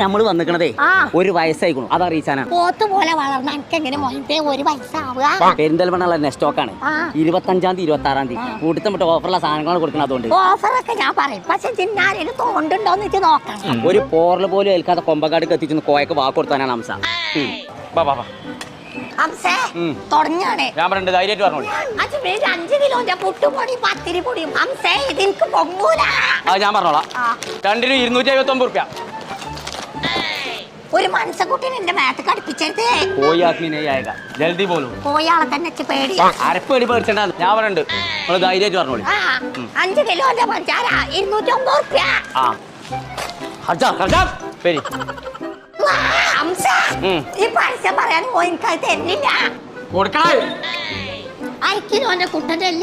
നമ്മള് വന്നിക്കണതേ ഒരു വയസ്സായിക്കണു അത് അറിയിച്ചാനാ. പോത്ത് പോലെ വളർന്ന എനിക്ക് എങ്ങനെ മോഹിന്റെ ഒരു വയസ്സാവുക. പെരിന്തൽമണ്ണ സ്റ്റോക്കാണ്. 25-ാം തീയതി 26-ാം തീയതി കൂട്ടത്തെ മറ്റേ ഓഫറുള്ള സാധനങ്ങൾ കൊടുക്കണം. അതുകൊണ്ട് ഓഫറൊക്കെ ഞാൻ പറയും, പക്ഷെ ചിന്നാരേലും തോണ്ടുണ്ടോന്ന് വെച്ച് നോക്കാം. ഒരു പോറല് പോലും ഏൽക്കാതെ കൊമ്പക്കാട് എത്തിച്ചു കോയക്ക് വാക്ക് കൊടുത്താനാണ് ഹംസ. തുടങ്ങാണ് ഞാൻ പറഞ്ഞിട്ട് ധൈര്യമായിട്ട് പറഞ്ഞോളൂ. 5 കിലോന്റെ പുട്ടുപൊടി പത്തിരി പൊടിയും ഹംസേ ഇതിൽക്ക് പൊങ്ങൂല. ഞാൻ പറഞ്ഞോളാം. 2 259 റുപ്യ. ഒരു മനസ്സക്കുട്ടിനെ എന്റെ മേത്ത് കടുപ്പിച്ചരുത്. ജൽദി പോലും കോയാളെ തന്നെ പേടി. അരപ്പേടി പേടിച്ചിട്ടാ ഞാൻ പറഞ്ഞിട്ടുണ്ട്. നമ്മള് ധൈര്യമായിട്ട് പറഞ്ഞോളൂ. 5 കിലോന്റെ പഞ്ചാര 209 റുപ്യ. ഈ പൈസ പറയാൻ പോയി തരുന്നില്ല. 1 കിലോന്റെ കുട്ടന്റെ എല്ലാം